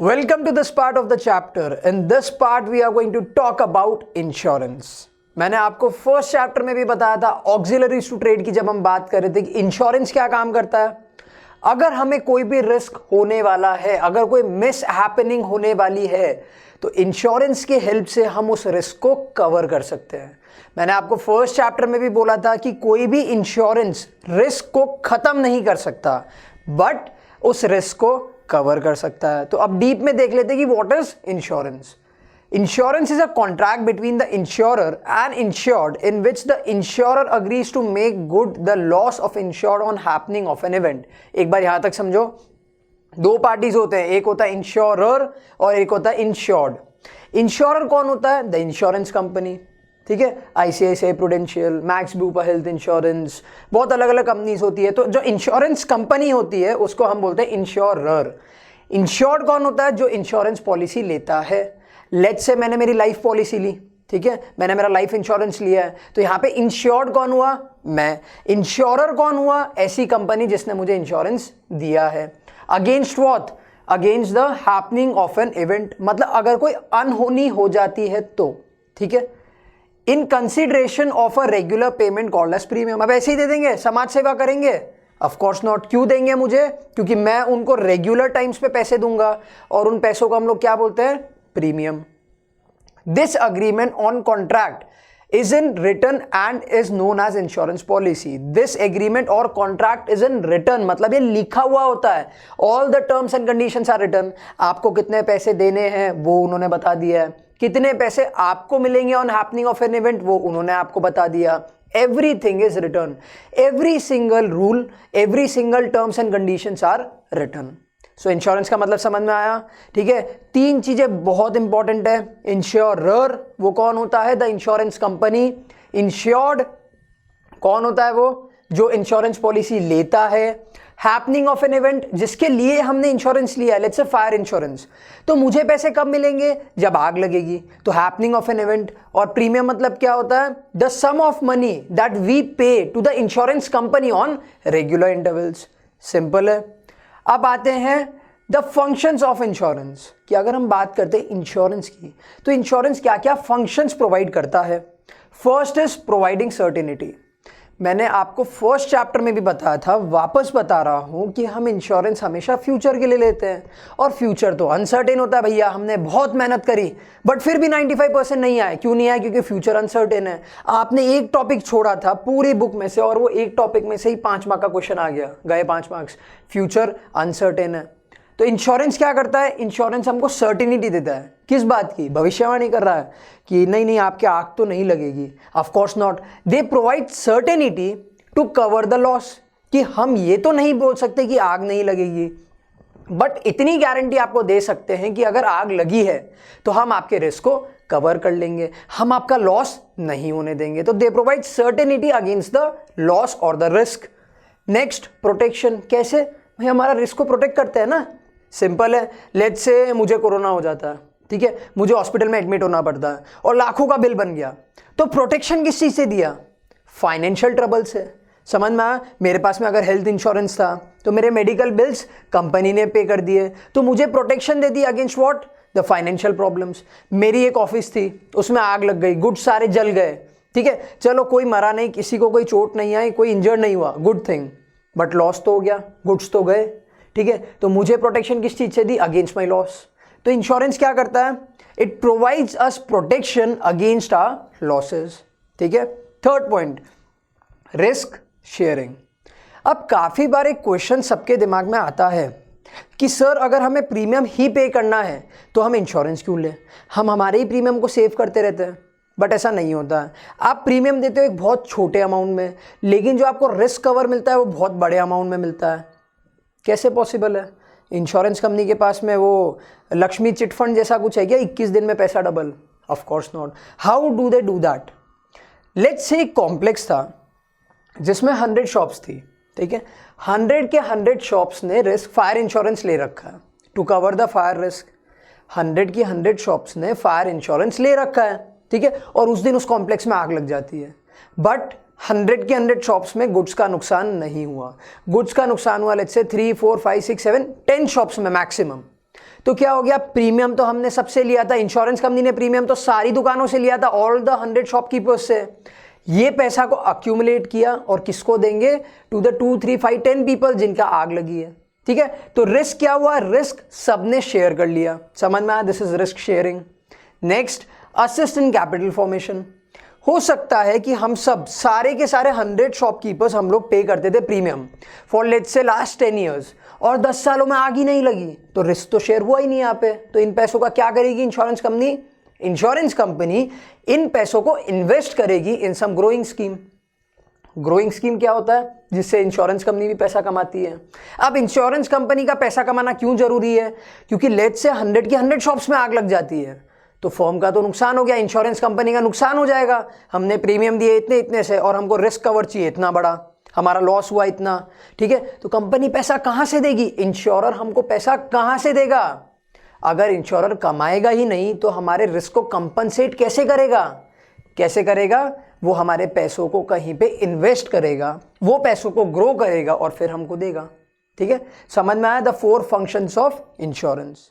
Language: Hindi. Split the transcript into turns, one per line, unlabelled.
Welcome to this part of the chapter. In this part we are going to talk about insurance. मैंने आपको फर्स्ट चैप्टर में भी बताया था ऑक्सिलरीज टू ट्रेड की जब हम बात कर रहे थे कि इंश्योरेंस क्या काम करता है। अगर हमें कोई भी रिस्क होने वाला है, अगर कोई मिस हैपनिंग होने वाली है, तो इंश्योरेंस की हेल्प से हम उस रिस्क को कवर कर सकते हैं। मैंने आपको फर्स्ट चैप्टर में भी बोला था कि कोई भी इंश्योरेंस रिस्क को खत्म नहीं कर सकता, बट उस रिस्क को कवर कर सकता है। तो अब डीप में देख लेते हैं कि what is insurance. Insurance is a contract between the insurer and insured in which the insurer agrees to make good the loss of insured on happening of an event. एक बार यहां तक समझो, दो पार्टीज होते हैं, एक होता है इंश्योरर और एक होता है इंश्योर्ड। इंश्योरर कौन होता है? द इंश्योरेंस कंपनी, ठीक है। ICICI prudential, max Bupa health insurance, बहुत अलग अलग कंपनीज होती है। तो जो इंश्योरेंस कंपनी होती है उसको हम बोलते हैं इंश्योरर। इंश्योर्ड कौन होता है? जो इंश्योरेंस पॉलिसी लेता है। लेट्स से मैंने मेरी लाइफ पॉलिसी ली, ठीक है, मैंने मेरा लाइफ इंश्योरेंस लिया है, तो यहां पे इंश्योर्ड कौन हुआ? मैं। इंश्योरर कौन हुआ? ऐसी कंपनी जिसने मुझे इंश्योरेंस दिया है। Against what? Against the happening of an event, मतलब अगर कोई अनहोनी हो जाती है तो, ठीक है। In consideration of a regular payment called as premium. अब ऐसे ही दे देंगे, समाज सेवा करेंगे? Of course not. क्यों देंगे मुझे? क्योंकि मैं उनको रेगुलर टाइम्स पे पैसे दूंगा और उन पैसों को हम लोग क्या बोलते हैं? Premium. This agreement on contract is in written and is known as insurance policy. This agreement or contract is in written, मतलब ये लिखा हुआ होता है। All the terms and conditions are written. आपको कितने पैसे देने हैं वो उन्होंने बता दिया है, कितने पैसे आपको मिलेंगे on happening of an event वो उन्होंने आपको बता दिया। Everything is written. Every single rule, every single terms and conditions are written. So insurance का मतलब समझ में आया, ठीक है। तीन चीजें बहुत इंपॉर्टेंट है। इंश्योरर वो कौन होता है? The insurance company. इंश्योर्ड कौन होता है? वो जो इंश्योरेंस पॉलिसी लेता है। हैपनिंग ऑफ एन इवेंट, जिसके लिए हमने इंश्योरेंस लिया है, लेट्स से फायर इंश्योरेंस, तो मुझे पैसे कब मिलेंगे? जब आग लगेगी। तो हैपनिंग ऑफ एन इवेंट। और प्रीमियम मतलब क्या होता है? The sum of money that we pay to the insurance company on regular intervals. Simple है। अब आते हैं द फंक्शंस ऑफ इंश्योरेंस, कि अगर हम बात करते हैं इंश्योरेंस की, तो इंश्योरेंस क्या क्या फंक्शंस प्रोवाइड करता है। First is providing certainty. मैंने आपको फर्स्ट चैप्टर में भी बताया था, वापस बता रहा हूं कि हम इंश्योरेंस हमेशा फ्यूचर के लिए लेते हैं, और फ्यूचर तो अनसर्टेन होता है। भैया हमने बहुत मेहनत करी बट फिर भी 95% नहीं आए। क्यों नहीं आए? क्योंकि फ्यूचर अनसर्टेन है। आपने एक टॉपिक छोड़ा था पूरी बुक में से, और वो एक टॉपिक में से ही 5 मार्क का क्वेश्चन आ गया, गए 5 मार्क्स। फ्यूचर अनसर्टेन है। तो इंश्योरेंस क्या करता है? इंश्योरेंस हमको सर्टेनिटी देता है। किस बात की? भविष्यवाणी कर रहा है कि नहीं नहीं आपके आग तो नहीं लगेगी। Of course not. They provide certainty to cover the loss, कि हम ये तो नहीं बोल सकते कि आग नहीं लगेगी, बट इतनी गारंटी आपको दे सकते हैं कि अगर आग लगी है तो हम आपके रिस्क को कवर कर लेंगे, हम आपका लॉस नहीं होने देंगे। तो दे provide certainty against the loss और द रिस्क। Next, protection. कैसे? भाई हमारा रिस्क को प्रोटेक्ट करते हैं ना। सिंपल है। लेट्स से मुझे कोरोना हो जाता है, ठीक है, मुझे हॉस्पिटल में एडमिट होना पड़ता है और लाखों का बिल बन गया, तो प्रोटेक्शन किस चीज से दिया? फाइनेंशियल ट्रबल से। समझ में आया? मेरे पास में अगर हेल्थ इंश्योरेंस था तो मेरे मेडिकल बिल्स कंपनी ने पे कर दिए, तो मुझे protection they the against what? The financial problems. मेरी एक ऑफिस थी, उसमें आग लग गई, गुड्स सारे जल गए, ठीक है, चलो कोई मरा नहीं, किसी को कोई चोट नहीं आई, कोई इंजर्ड नहीं हुआ, गुड थिंग, बट लॉस तो हो गया, गुड्स तो गए, ठीक है। तो मुझे प्रोटेक्शन किस चीज से दी? Against my loss. तो इंश्योरेंस क्या करता है? It provides us protection against our losses, ठीक है। Third point, risk sharing. अब काफी बार एक क्वेश्चन सबके दिमाग में आता है कि सर अगर हमें प्रीमियम ही पे करना है तो हम इंश्योरेंस क्यों लें? हम हमारे ही प्रीमियम को सेव करते रहते हैं। बट ऐसा नहीं होता है। आप प्रीमियम देते हो एक बहुत छोटे अमाउंट में, लेकिन जो आपको रिस्क कवर मिलता है वो बहुत बड़े अमाउंट में मिलता है। कैसे पॉसिबल है? इंश्योरेंस कंपनी के पास में वो लक्ष्मी चिट फंड जैसा कुछ है क्या? 21 दिन में पैसा double? Of course not. How do they do that? Let's say एक कॉम्प्लेक्स था जिसमें 100 शॉप्स थी, ठीक है। 100 के 100 शॉप्स ने रिस्क फायर इंश्योरेंस ले रखा है to cover the fire risk. 100 की 100 शॉप्स ने फायर इंश्योरेंस ले रखा है, ठीक है, और उस दिन उस कॉम्प्लेक्स में आग लग जाती है, बट 100 के 100 शॉप्स में गुड्स का नुकसान नहीं हुआ। गुड्स का नुकसान हुआ लेट्स से 3, 4, 5, 6, 7, 10 शॉप्स में मैक्सिमम। तो क्या हो गया, प्रीमियम तो हमने सबसे लिया था, इंश्योरेंस कंपनी ने प्रीमियम तो सारी दुकानों से लिया था, ऑल द 100 शॉपकीपर्स से। ये पैसा को अक्यूमुलेट किया और किसको देंगे, टू द 2, 3, 5, 10 पीपल जिनका आग लगी है। ठीक है, तो रिस्क क्या हुआ, रिस्क सबने शेयर कर लिया। समझ में आया, this is risk sharing. Next, assist in capital formation. हो सकता है कि हम सब सारे के सारे 100 शॉपकीपर्स हम लोग पे करते थे premium for let's say last 10 years, और 10 सालों में आग ही नहीं लगी, तो रिस्क तो शेयर हुआ ही नहीं यहाँ पे। तो इन पैसों का क्या करेगी इंश्योरेंस कंपनी, इंश्योरेंस कंपनी इन पैसों को इन्वेस्ट करेगी इन सम ग्रोइंग स्कीम। ग्रोइंग स्कीम क्या होता है, जिससे इंश्योरेंस कंपनी भी पैसा कमाती है। अब इंश्योरेंस कंपनी का पैसा कमाना क्यों जरूरी है, क्योंकि लेट्स से 100 की 100 शॉप्स में आग लग जाती है, तो फर्म का तो नुकसान हो गया, इंश्योरेंस कंपनी का नुकसान हो जाएगा। हमने प्रीमियम दिए इतने इतने से और हमको रिस्क कवर चाहिए इतना बड़ा, हमारा लॉस हुआ इतना। ठीक है, तो कंपनी पैसा कहां से देगी, इंश्योरर हमको पैसा कहां से देगा। अगर इंश्योरर कमाएगा ही नहीं तो हमारे रिस्क को कंपनसेट कैसे करेगा, कैसे करेगा, वो हमारे पैसों को कहीं पे इन्वेस्ट करेगा, वो पैसों को ग्रो करेगा और फिर हमको देगा। ठीक है, समझ में आया द 4 फंक्शंस ऑफ इंश्योरेंस।